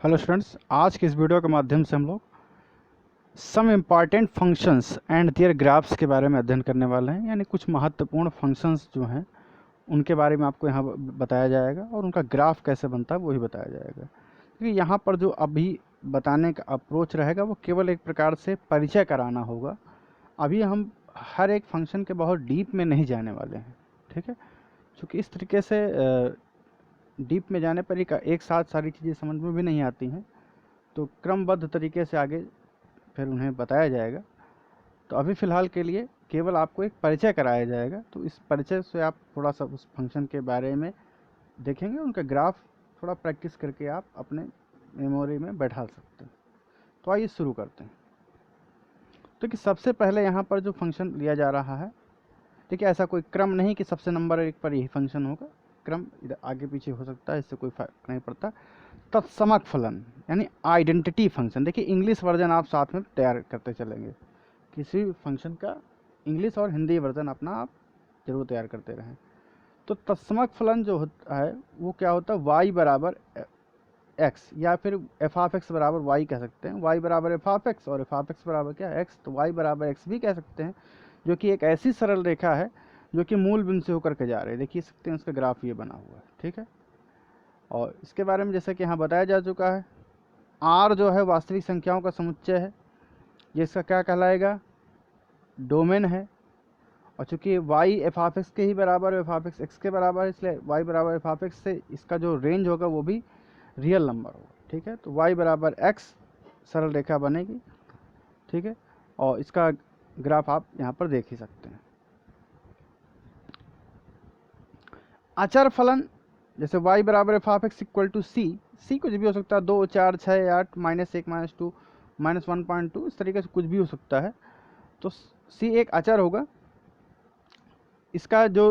Hello students, आज के इस वीडियो के माध्यम से हम लोग some important functions and their graphs के बारे में अध्ययन करने वाले हैं। यानी कुछ महत्वपूर्ण फंक्शंस जो हैं उनके बारे में आपको यहाँ बताया जाएगा और उनका ग्राफ कैसे बनता है वही बताया जाएगा। क्योंकि यहाँ पर जो अभी बताने का अप्रोच रहेगा वो केवल एक प्रकार से परिचय कराना होगा। अभी हम हर एक फंक्शन के बहुत डीप में नहीं जाने वाले हैं, ठीक है। चूँकि इस तरीके से डीप में जाने पर ही एक साथ सारी चीज़ें समझ में भी नहीं आती हैं, तो क्रमबद्ध तरीके से आगे फिर उन्हें बताया जाएगा। तो अभी फ़िलहाल के लिए केवल आपको एक परिचय कराया जाएगा। तो इस परिचय से आप थोड़ा सा उस फंक्शन के बारे में देखेंगे, उनका ग्राफ थोड़ा प्रैक्टिस करके आप अपने मेमोरी में बैठा सकते हैं। तो आइए शुरू करते हैं। तो कि सबसे पहले यहाँ पर जो फंक्शन लिया जा रहा है, देखिए ऐसा कोई क्रम नहीं कि सबसे नंबर 1 पर यही फंक्शन होगा। क्रम इधर आगे पीछे हो सकता है, इससे कोई फर्क नहीं पड़ता। तत्समक फलन यानी आइडेंटिटी फंक्शन। देखिए इंग्लिश वर्जन आप साथ में तैयार करते चलेंगे, किसी भी फंक्शन का इंग्लिश और हिंदी वर्जन अपना आप जरूर तैयार करते रहें। तो तत्समक फलन जो होता है वो क्या होता है, y बराबर x या फिर एफ ऑफ एक्स बराबर वाई कह सकते हैं। y बराबर एफ ऑफ एक्स और एफ ऑफ एक्स बराबर क्या है, x, तो y बराबर x भी कह सकते हैं, जो कि एक ऐसी सरल रेखा है जो कि मूल बिंदु से होकर के जा रही है। देखिए सकते हैं उसका ग्राफ ये बना हुआ है, ठीक है। और इसके बारे में जैसा कि यहाँ बताया जा चुका है, r जो है वास्तविक संख्याओं का समुच्चय है, ये इसका क्या कहलाएगा, डोमेन है। और चूंकि y एफ ऑफ एक्स के ही बराबर है, एफ ऑफ एक्स एक्स के बराबर है, इसलिए y बराबर एफ ऑफ एक्स से इसका जो रेंज होगा वो भी रियल नंबर होगा, ठीक है। तो y बराबर x सरल रेखा बनेगी, ठीक है। और इसका ग्राफ आप यहाँ पर देख ही सकते हैं। अचर फलन जैसे y बराबर F of x equal to C कुछ भी हो सकता है, 2 4 6 8 -1 -2 -1.2 इस तरीके से कुछ भी हो सकता है। तो सी एक अचर होगा, इसका जो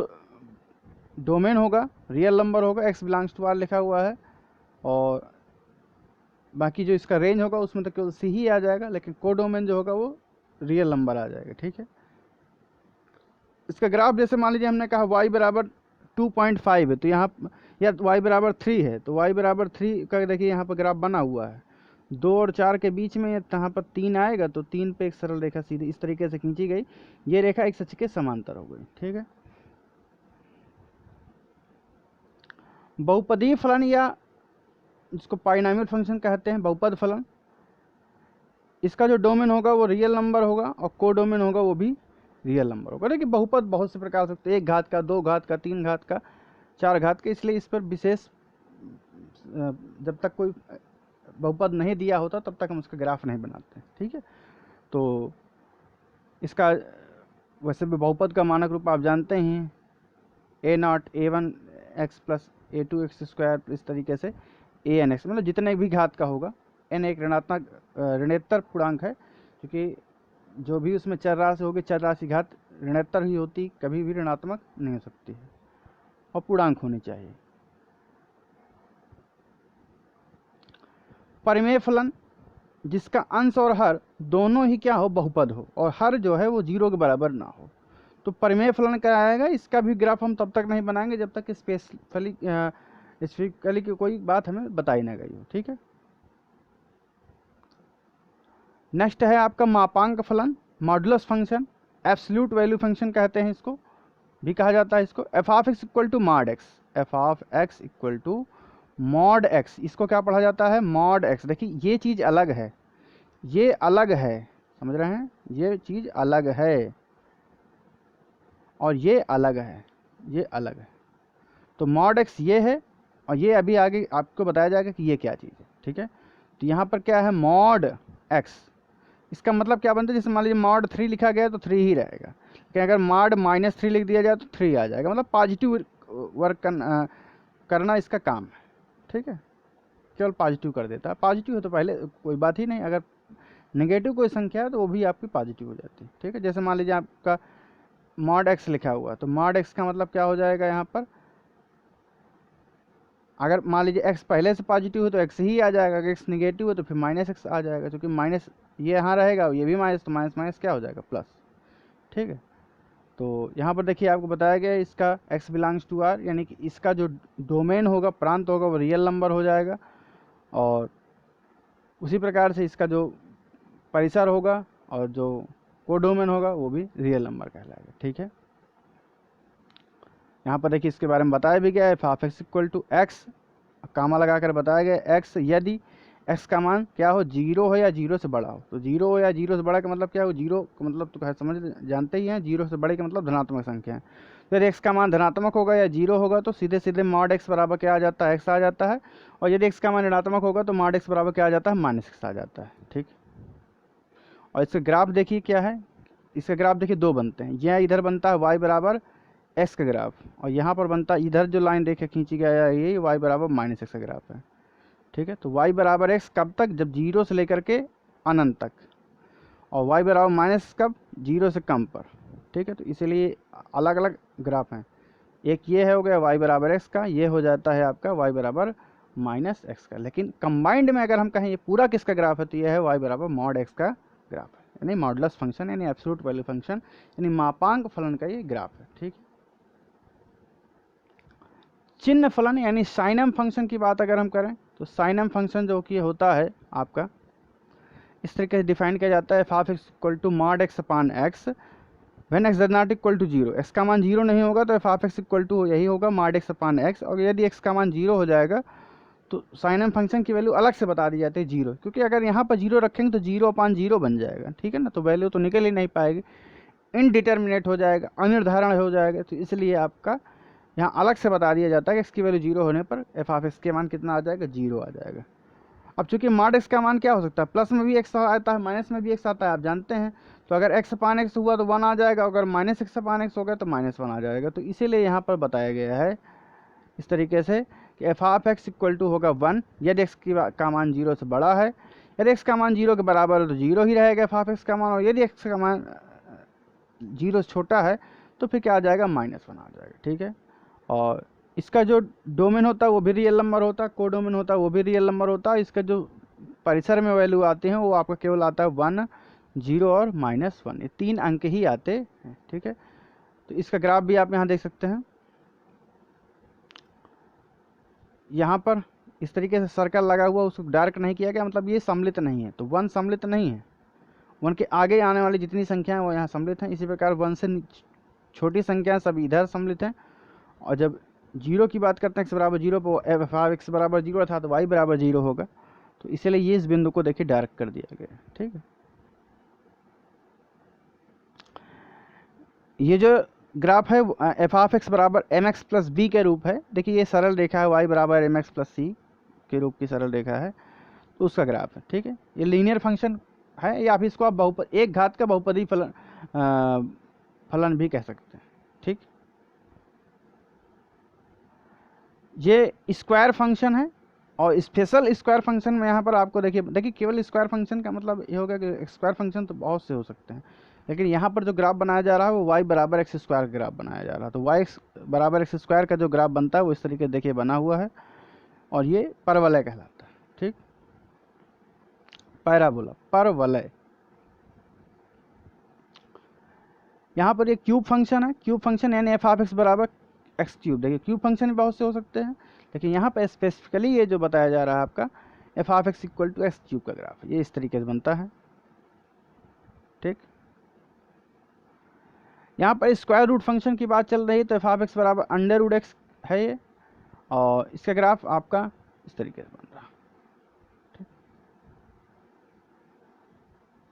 डोमेन होगा रियल नंबर होगा, x बिलोंग्स टू r लिखा हुआ है, और बाकी जो इसका रेंज होगा उसमें तो केवल सी ही आ जाएगा, लेकिन को डोमेन जो होगा वो रियल नंबर आ जाएगा, ठीक है। इसका ग्राफ जैसे मान लीजिए हमने कहा y बराबर 2.5 है, तो यहाँ या y बराबर 3 है, तो y बराबर 3 का देखिए यहाँ पर ग्राफ बना हुआ है। 2 और 4 के बीच में यहाँ पर 3 आएगा, तो 3 पे एक सरल रेखा सीधी इस तरीके से खींची गई, ये रेखा एक सच के समांतर हो गई, ठीक है। बहुपदीय फलन या जिसको पाइनामियल फंक्शन कहते हैं, बहुपद फलन, इसका जो डोमेन होगा वो रियल नंबर होगा और को डोमेन होगा वो भी रियल नंबर होगा। देखिए बहुपद बहुत से प्रकार से सकते हैं, 1 घात का, 2 घात का, 3 घात का, 4 घात का, इसलिए इस पर विशेष जब तक कोई बहुपद नहीं दिया होता तब तक हम उसका ग्राफ नहीं बनाते, ठीक है। तो इसका वैसे भी बहुपद का मानक रूप आप जानते हैं, a0 a1 x plus a2 x square, इस तरीके से an x, मतलब जितने भी घात का होगा। n एक ऋणात्मक ऋणोत्तर पूर्णांक है, क्योंकि जो भी उसमें चर राशि होगी, चर राशि घात ऋणोत्तर ही होती, कभी भी ऋणात्मक नहीं हो सकती है, और पूर्णांक होनी चाहिए। परिमेय फलन जिसका अंश और हर दोनों ही क्या हो, बहुपद हो, और हर जो है वो 0 के बराबर ना हो, तो परिमेय फलन क्या आएगा। इसका भी ग्राफ हम तब तक नहीं बनाएंगे जब तक स्पेसिफिकली की कोई बात हमें बताई ना गई हो, ठीक है। नेक्स्ट है आपका मापांक फलन, modulus function, absolute value function कहते हैं इसको, भी कहा जाता है इसको। F of x equal to mod x, f of x equal to mod x, इसको क्या पढ़ा जाता है, मॉड एक्स। देखिए ये चीज़ अलग है, ये अलग है, समझ रहे हैं, ये चीज़ अलग है और ये अलग है, ये अलग है। तो मॉड एक्स ये है, और ये अभी आगे आपको बताया जाएगा कि ये क्या चीज़ है, ठीक है। तो यहाँ पर क्या है, मॉड एक्स, इसका मतलब क्या बनता है, जैसे मान लीजिए मॉड 3 लिखा गया तो 3 ही रहेगा, लेकिन अगर मॉड -3 लिख दिया जाए तो 3 आ जाएगा, मतलब पॉजिटिव वर्क करना इसका काम है, ठीक है। केवल पॉजिटिव कर देता है, पॉजिटिव है तो पहले कोई बात ही नहीं, अगर नेगेटिव कोई संख्या है तो वो भी आपकी पॉजिटिव हो जाती है, ठीक है। जैसे मान लीजिए आपका मॉड एक्स लिखा हुआ, तो मॉड एक्स का मतलब क्या हो जाएगा, यहाँ पर अगर मान लीजिए x पहले से पॉजिटिव है तो x ही आ जाएगा, अगर x निगेटिव है तो फिर -x आ जाएगा, क्योंकि माइनस ये यहाँ रहेगा, ये भी माइनस, तो माइनस माइनस क्या हो जाएगा, प्लस, ठीक है। तो यहाँ पर देखिए आपको बताया गया इसका x बिलोंग्स टू r, यानी कि इसका जो डोमेन होगा, प्रांत होगा, वो रियल नंबर हो जाएगा, और उसी प्रकार से इसका जो परिसर होगा और जो कोडोमेन होगा वो भी रियल नंबर कहलाएगा। ठीक है, यहाँ पर देखिए इसके बारे में बताया भी गया है, F of x equal to X, comma लगाकर बताया गया एक्स यदि एक्स का मान क्या हो, 0 हो या 0 से बड़ा हो। तो 0 हो या 0 से बड़ा का मतलब क्या हो, 0 का मतलब तो समझ जानते ही हैं, 0 से बड़े का मतलब धनात्मक संख्या है। तो यदि एक्स का मान धनात्मक होगा या 0 होगा तो सीधे सीधे मॉड एक्स बराबर क्या आ जाता है, एक्स आ जाता है। और यदि एक्स का मान ऋणात्मक होगा तो मॉड एक्स बराबर क्या आ जाता है, माइनस एक्स आ जाता है। ठीक, और इसका ग्राफ देखिए क्या है, इसका ग्राफ देखिए दो बनते हैं, यह इधर बनता है y बराबर एक्स का ग्राफ, और यहाँ पर बनता है इधर जो लाइन देखे खींची गया है ये y बराबर माइनस एक्स का ग्राफ है। ठीक है, तो y बराबर एक्स कब तक, जब 0 से लेकर के अनंत तक, और y बराबर माइनस कब, 0 से कम पर। ठीक है, तो इसीलिए अलग अलग ग्राफ हैं, एक ये है हो गया y बराबर एक्स का, ये हो जाता है आपका y बराबर माइनस एक्स का। लेकिन कंबाइंड में अगर हम कहें ये पूरा किसका ग्राफ है, तो ये है y बराबर मॉड एक्स का ग्राफ है, यानी मॉडुलस फंक्शन यानी एब्सोल्यूट वैल्यू फंक्शन यानी मापांक फलन का ये ग्राफ है। ठीक, चिन्ह फलन यानी साइनम फंक्शन की बात अगर हम करें तो साइनम फंक्शन जो कि होता है आपका इस तरीके से डिफाइन किया जाता है, F of x equal to mod x upon x when x does not equal to 0। X का मान 0 नहीं होगा तो f of x equal to यही होगा मॉड एक्स अपान एक्स, और यदि एक्स का मान 0 हो जाएगा तो साइनम फंक्शन की वैल्यू अलग से बता दी जाती है 0, क्योंकि अगर यहाँ पर 0 रखेंगे तो 0 अपान 0 बन जाएगा। ठीक है ना, तो वैल्यू तो निकल ही नहीं पाएगी, इनडिटर्मिनेट हो जाएगा, अनिर्धारण हो जाएगा। तो इसलिए आपका यहाँ अलग से बता दिया जाता है कि एक्स की वैल्यू 0 होने पर एफ ऑफ एक्स के मान कितना आ जाएगा, 0 आ जाएगा। अब चूंकि मॉड एक्स का मान क्या हो सकता है, प्लस में भी एक्स आता है, माइनस में भी एक्स आता है, आप जानते हैं। तो अगर एक्स अपान एक्स हुआ तो 1 आ जाएगा, अगर माइनस एक्स अपान एक्स हो गया तो -1 आ जाएगा। तो इसीलिए यहाँ पर बताया गया है इस तरीके से कि f of x equal to होगा 1 यदि एक्स का मान 0 से बड़ा है, यदि एक्स का मान 0 के बराबर है तो 0 ही रहेगा एफ ऑफ एक्स का मान, और यदि एक्स का मान 0 से छोटा है तो फिर क्या आ जाएगा, -1 आ जाएगा। ठीक है, और इसका जो डोमेन होता है वो भी रियल नंबर होता है, कोडोमेन होता है वो भी रियल नंबर होता है। इसका जो परिसर में वैल्यू आते हैं वो आपका केवल आता है 1, 0 और -1, ये 3 अंक ही आते हैं। ठीक है, तो इसका ग्राफ भी आप यहाँ देख सकते हैं, यहाँ पर इस तरीके से सर्कल लगा हुआ, उसको डार्क नहीं किया गया, मतलब ये सम्मिलित नहीं है। तो 1 सम्मिलित नहीं है, 1 के आगे आने वाली जितनी संख्या है वो यहाँ सम्मिलित हैं। इसी प्रकार 1 से छोटी संख्या सब इधर सम्मिलित हैं, और जब 0 की बात करते हैं एक्स बराबर 0 पर एफ ऑफ एक्स बराबर 0 था तो वाई बराबर 0 होगा, तो इसलिए ये इस बिंदु को देखिए डार्क कर दिया गया। ठीक है, ये जो ग्राफ है एफ ऑफ एक्स बराबर एम एक्स प्लस बी के रूप है, देखिए ये सरल रेखा है वाई बराबर एम एक्स प्लस सी के रूप की सरल रेखा है, तो उसका ग्राफ है। ठीक है, ये लीनियर फंक्शन है, या फिर इसको आप एक घात का बहुपदी फलन भी कह सकते हैं। ठीक, ये स्क्वायर फंक्शन है, और स्पेशल स्क्वायर फंक्शन में यहाँ पर आपको देखिए केवल स्क्वायर फंक्शन का मतलब ये होगा कि स्क्वायर फंक्शन तो बहुत से हो सकते हैं, लेकिन यहाँ पर जो ग्राफ बनाया जा रहा है वो y बराबर एक्स स्क्वायर का ग्राफ बनाया जा रहा है। तो y बराबर एक्स स्क्वायर का जो ग्राफ बनता है वो इस तरीके देखिए बना हुआ है, और ये परवलय कहलाता है। ठीक, पैराबोला, परवलय। यहाँ पर ये क्यूब फंक्शन है, क्यूब फंक्शन यानी एफ ऑफ एक्स बराबर एक्स क्यूब। देखिए क्यूब फंक्शन भी बहुत से हो सकते हैं, लेकिन यहाँ पर स्पेसिफिकली ये जो बताया जा रहा है आपका f of x equal to x cube का ग्राफ, ये इस तरीके से बनता है। ठीक, यहाँ पर स्क्वायर रूट फंक्शन की बात चल रही है, तो एफ ऑफ एक्स बराबर अंडर रूट एक्स है ये, और इसका ग्राफ आपका इस तरीके से बन रहा है।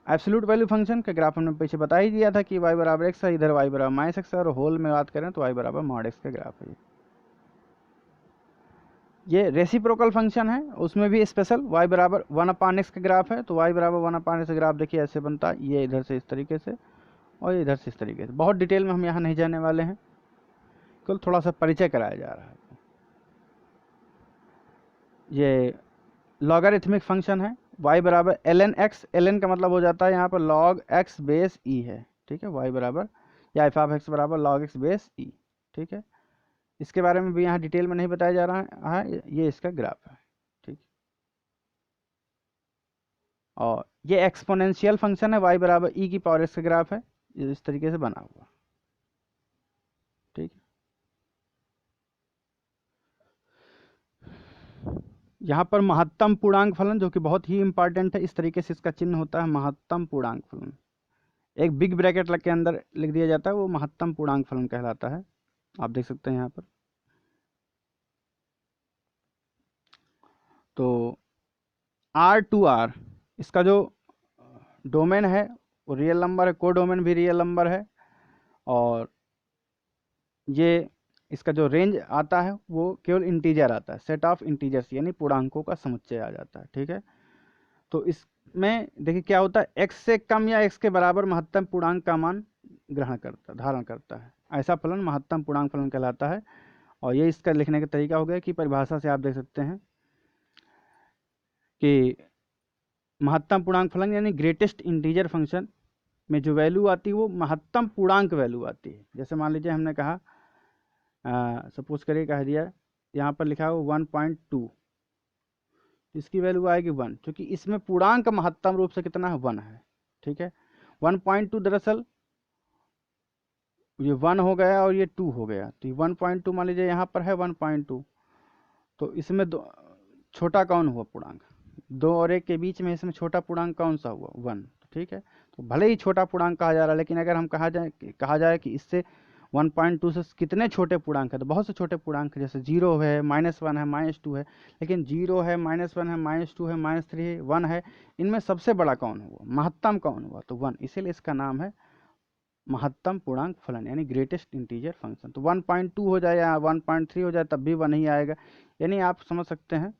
एब्सोल्यूट वैल्यू फंक्शन का ग्राफ हमने पीछे बता ही दिया था कि y बराबर एक्स है, इधर y बराबर माइनस एक्स है, और होल में बात करें तो y बराबर मॉड एक्स का ग्राफ है। ये रेसिप्रोकल फंक्शन है, उसमें भी स्पेशल y बराबर 1 अपान एक्स का ग्राफ है, तो y बराबर 1 अपान एक्स का ग्राफ देखिए ऐसे बनता है, ये इधर से इस तरीके से और इधर से इस तरीके से। बहुत डिटेल में हम यहाँ नहीं जाने वाले हैं, केवल थोड़ा सा परिचय कराया जा रहा है। ये लॉगरिथमिक फंक्शन है, y बराबर ln x, ln का मतलब हो जाता है यहाँ पर log x बेस e है। ठीक है, y बराबर या एफ ऑफ एक्स बराबर log x बेस e। ठीक है, इसके बारे में भी यहाँ डिटेल में नहीं बताया जा रहा है, ये इसका ग्राफ है। ठीक, और ये एक्सपोनेंशियल फंक्शन है, y बराबर e की पावर x का ग्राफ है, इस तरीके से बना हुआ। ठीक, यहाँ पर महत्तम पूर्णांक फलन जो कि बहुत ही इंपॉर्टेंट है, इस तरीके से इसका चिन्ह होता है महत्तम पूर्णांक फलन। एक बिग ब्रैकेट लग के अंदर लिख दिया जाता है, वो महत्तम पूर्णांक फलन कहलाता है। आप देख सकते हैं यहाँ पर। तो R2R इसका जो डोमेन है वो रियल नंबर है, को डोमेन भी रियल नंबर है, और ये इसका जो रेंज आता है वो केवल इंटीजर आता है, सेट ऑफ इंटीजर्स यानी पूर्णांकों का समुच्चय आ जाता है। ठीक है, तो इसमें देखिए क्या होता है, x से कम या x के बराबर महत्तम पूर्णांक का मान धारण करता है, ऐसा फलन महत्तम पूर्णांक फलन कहलाता है। और ये इसका लिखने का तरीका हो गया कि परिभाषा से आप देख सकते हैं कि महत्तम पूर्णांक फलन यानी ग्रेटेस्ट इंटीजर फंक्शन में जो वैल्यू आती है वो महत्तम पूर्णांक वैल्यू आती है। जैसे मान लीजिए हमने कहा, सपोज करिए कह दिया यहाँ पर लिखा हो 1.2, इसकी वैल्यू आएगी 1, क्योंकि इसमें पूर्णांक महत्तम रूप से कितना है, 1 है। ठीक है, 1.2 दरअसल ये 1 हो गया और ये 2 हो गया, तो ये 1.2 मान लीजिए यहाँ पर है 1.2, तो इसमें दो छोटा कौन हुआ पूर्णांक, 2 और 1 के बीच में इसमें छोटा पूर्णांक कौन सा हुआ, 1। ठीक है, तो भले ही छोटा पूर्णांक कहा जा रहा है, लेकिन अगर हम कहा जाए कि इससे 1.2 से कितने छोटे पूर्णांक है, तो बहुत से छोटे पूर्णांक है, जैसे 0 है, -1 है, -2 है, लेकिन 0 है, -1 है, -2 है, -3 है, 1 है, इनमें सबसे बड़ा कौन हुआ, महत्तम कौन हुआ, तो 1, इसीलिए इसका नाम है महत्तम पूर्णांक फलन यानी ग्रेटेस्ट इंटीजर फंक्शन। तो 1.2 हो जाए या 1.3 हो जाए तब भी 1 ही आएगा। यानी आप समझ सकते हैं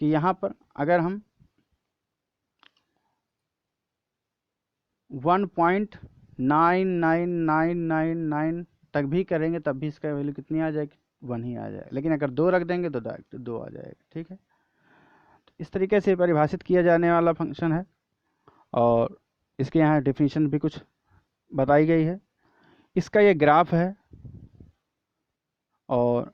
कि यहाँ पर अगर हम 1.99999 तक भी करेंगे तब भी इसका वैल्यू कितनी आ जाएगी, 1 ही आ जाएगा, लेकिन अगर 2 रख देंगे तो डायरेक्ट 2 आ जाएगा। ठीक है, तो इस तरीके से परिभाषित किया जाने वाला फंक्शन है, और इसके यहाँ डेफिनेशन भी कुछ बताई गई है। इसका ये ग्राफ है, और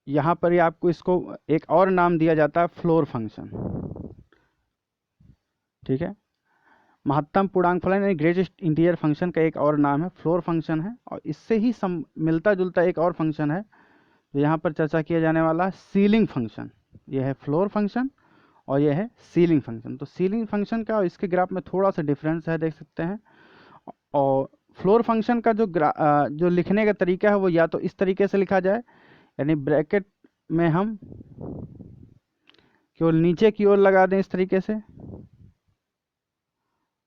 यहाँ पर ही आपको इसको एक और नाम दिया जाता है, फ्लोर फंक्शन। ठीक है, महत्तम पूर्णांक फलन यानी ग्रेटेस्ट इंटीजर फंक्शन का एक और नाम है फ्लोर फंक्शन है, और इससे ही मिलता जुलता एक और फंक्शन है जो यहाँ पर चर्चा किया जाने वाला है, सीलिंग फंक्शन। यह है फ्लोर फंक्शन और यह है सीलिंग फंक्शन। तो सीलिंग फंक्शन का और इसके ग्राफ में थोड़ा सा डिफरेंस है, देख सकते हैं। और फ्लोर फंक्शन का जो लिखने का तरीका है वो या तो इस तरीके से लिखा जाए, यानी ब्रैकेट में हम केवल नीचे की ओर लगा दें इस तरीके से,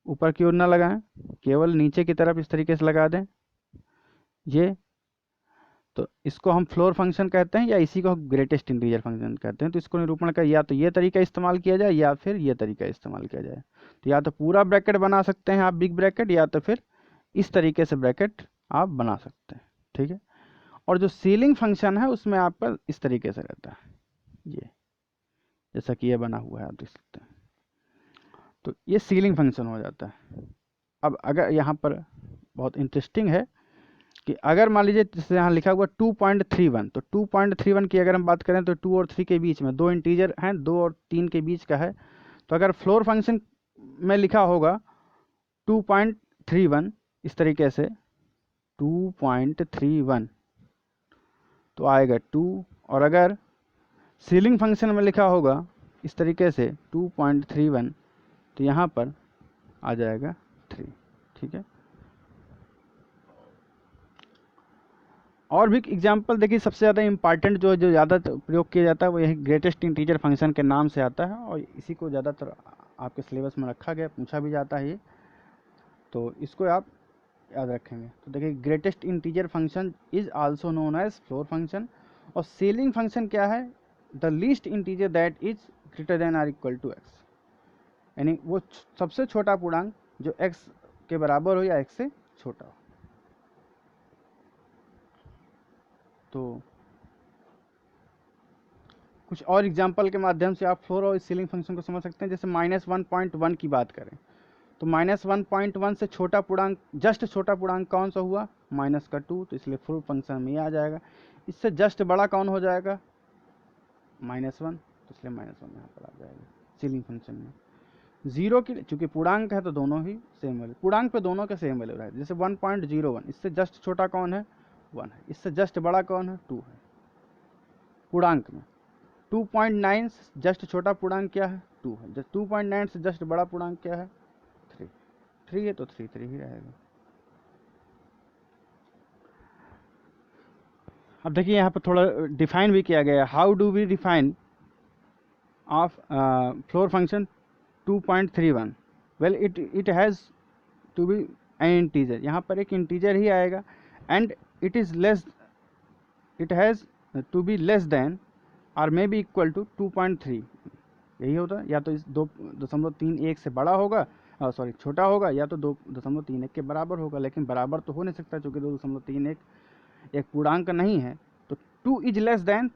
ऊपर की ओर ना लगाएं, केवल नीचे की तरफ इस तरीके से लगा दें ये, तो इसको हम फ्लोर फंक्शन कहते हैं, या इसी को ग्रेटेस्ट इंटीजर फंक्शन कहते हैं। तो इसको निरूपण का या तो ये तरीका इस्तेमाल किया जाए या फिर ये तरीका इस्तेमाल किया जाए। तो या तो पूरा ब्रैकेट बना सकते हैं आप बिग ब्रैकेट, या तो फिर इस तरीके से ब्रैकेट आप बना सकते हैं। ठीक है, और जो सीलिंग फंक्शन है उसमें आपका इस तरीके से रहता है, ये जैसा कि ये बना हुआ है आप देख सकते हैं, तो ये सीलिंग फंक्शन हो जाता है। अब अगर यहाँ पर बहुत इंटरेस्टिंग है कि अगर मान लीजिए जैसे यहाँ लिखा हुआ 2.31, तो 2.31 की अगर हम बात करें तो 2 और 3 के बीच में, 2 इंटीजर हैं, 2 और 3 के बीच का है, तो अगर फ्लोर फंक्शन में लिखा होगा 2.31 इस तरीके से 2.31 तो आएगा 2, और अगर सीलिंग फंक्शन में लिखा होगा इस तरीके से 2.31 तो यहाँ पर आ जाएगा 3। ठीक है, और भी एग्जाम्पल देखिए, सबसे ज़्यादा इंपॉर्टेंट जो ज़्यादा प्रयोग किया जाता है वो यही ग्रेटेस्ट इंटीजर फंक्शन के नाम से आता है, और इसी को ज़्यादातर आपके सिलेबस में रखा गया, पूछा भी जाता है ये, तो इसको आप याद रखेंगे। तो देखिए greatest integer function is also known as floor function, और सीलिंग फंक्शन क्या है, the least integer that is greater than or equal to x, यानी वो सबसे छोटा पूर्णांक जो x के बराबर हो या x से छोटा हो। तो कुछ और एग्जाम्पल के माध्यम से आप फ्लोर और सीलिंग फंक्शन को समझ सकते हैं। जैसे -1.1 की बात करें तो -1.1 से छोटा पूर्णांक, जस्ट छोटा पूर्णांक कौन सा हुआ, -2, तो इसलिए फुल फंक्शन में आ जाएगा। इससे जस्ट बड़ा कौन हो जाएगा, -1, तो इसलिए -1 यहाँ पर आ जाएगा सीलिंग फंक्शन में। 0 की चूंकि पूर्णांक है तो दोनों ही सेम वैल्यू, पूर्णांक पे दोनों के सेम वैल्यू है। जैसे 1.01, इससे जस्ट छोटा कौन है, 1 है, इससे जस्ट बड़ा कौन है, 2 है पूर्णांक में। 2.9 जस्ट छोटा पूर्णांक क्या है 2 है, 2.9 से जस्ट बड़ा पूर्णांक क्या है 3, 3 है तो 3 ही रहेगा। अब देखिए यहाँ पर थोड़ा डिफाइन भी किया गया है, how do we define of floor function 2.31, well it has to be an integer, यहाँ पर एक इंटीजर ही आएगा, and it has to be less than और मे बी इक्वल टू 2.3, यही होता है, या तो इस 2.31 से बड़ा होगा, सॉरी छोटा होगा, या तो 2.31 के बराबर होगा, लेकिन बराबर तो हो नहीं सकता क्योंकि 2.31 एक पूर्णांक नहीं है, तो 2 is less than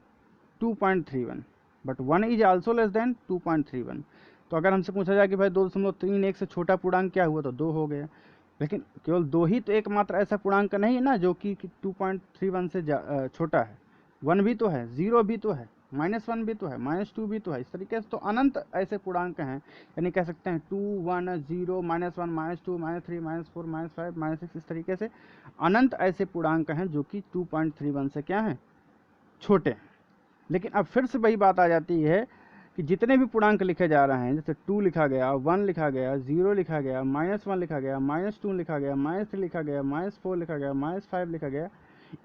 2.31 but 1 is also less than 2.31। तो अगर हमसे पूछा जाए कि भाई 2.31 से छोटा पूर्णांक क्या हुआ, तो 2 हो गया, लेकिन केवल 2 ही तो एकमात्र ऐसा पूर्णांक नहीं है ना जो कि 2.31 से छोटा है, 1 भी तो है, 0 भी तो है, -1 भी तो है, -2 भी तो है, इस तरीके से तो अनंत ऐसे पूर्णांक हैं, यानी कह सकते हैं 2, 1, 0, -1, -2, -3, -4, -5, -6, इस तरीके से अनंत ऐसे पूर्णांक हैं जो कि 2.31 से क्या हैं छोटे हैं। लेकिन अब फिर से वही बात आ जाती है कि जितने भी पूर्णांक लिखे जा रहे हैं, जैसे 2 लिखा गया, 1 लिखा गया, 0 लिखा गया, -1 लिखा गया, -2 लिखा गया, -3 लिखा गया, -4 लिखा गया, -5 लिखा गया,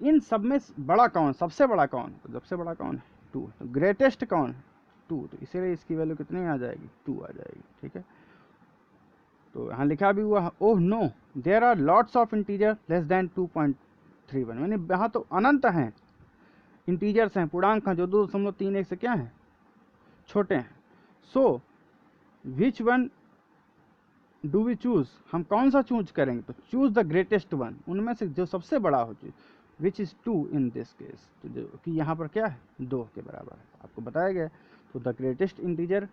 इन सब में बड़ा कौन, सबसे बड़ा कौन, तो सबसे बड़ा कौन है 2, तो ग्रेटेस्ट कौन है 2, तो इसीलिए इसकी वैल्यू कितनी आ जाएगी 2 आ जाएगी। ठीक है, तो यहाँ लिखा भी हुआ, oh no there are lots of integer less than 2.31, यानी यहाँ तो अनंत हैं इंटीजर्स हैं, पूर्णांक हैं जो 2.31 से क्या हैं छोटे हैं। So which one do we choose, हम कौन सा चूज करेंगे, तो चूज द ग्रेटेस्ट वन, उनमें से जो सबसे बड़ा हो, which is 2 in this case, तो जो कि यहाँ पर क्या है 2 के बराबर है, आपको बताया गया। तो the greatest integer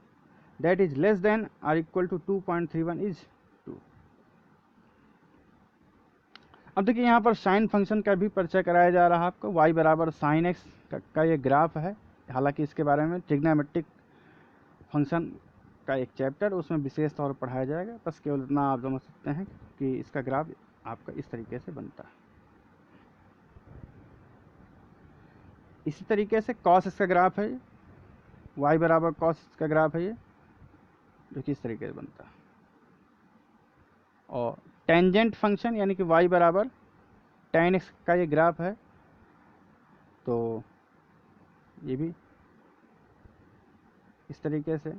that is less than or equal to 2.31 is 2। अब देखिए यहाँ पर साइन फंक्शन का भी परिचय कराया जा रहा है आपको, y बराबर साइन एक्स का ये ग्राफ है, हालांकि इसके बारे में ट्रिग्नोमेट्रिक फंक्शन का एक चैप्टर उसमें विशेष तौर पर पढ़ाया जाएगा, बस केवल इतना आप समझ सकते हैं कि इसका ग्राफ आपका इस तरीके से बनता है। इसी तरीके से कॉस इसका ग्राफ है, y बराबर कॉस इसका ग्राफ है ये, जो कि इस तरीके से बनता है। और टेंजेंट फंक्शन यानी कि y बराबर tan x का ये ग्राफ है, तो ये भी इस तरीके से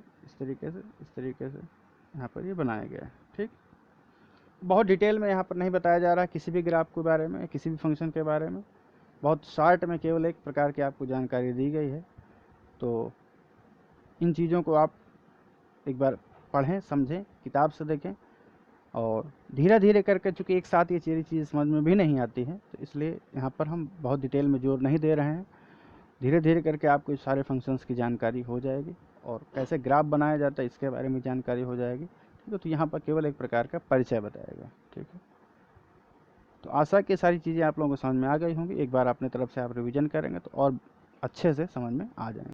यहाँ पर ये बनाया गया है। ठीक, बहुत डिटेल में यहाँ पर नहीं बताया जा रहा किसी भी ग्राफ के बारे में, किसी भी फंक्शन के बारे में, बहुत शॉर्ट में केवल एक प्रकार की आपको जानकारी दी गई है। तो इन चीज़ों को आप एक बार पढ़ें, समझें, किताब से देखें, और धीरे धीरे करके, चूँकि एक साथ ये सारी चीज़ समझ में भी नहीं आती है, तो इसलिए यहाँ पर हम बहुत डिटेल में जोर नहीं दे रहे हैं। धीरे धीरे करके आपको सारे फंक्शंस की जानकारी हो जाएगी, और कैसे ग्राफ बनाया जाता है इसके बारे में जानकारी हो जाएगी। ठीक है, तो यहाँ पर केवल एक प्रकार का परिचय बताएगा। ठीक है, तो आशा की सारी चीज़ें आप लोगों को समझ में आ गई होंगी। एक बार अपने तरफ से आप रिवीजन करेंगे तो और अच्छे से समझ में आ जाएंगे।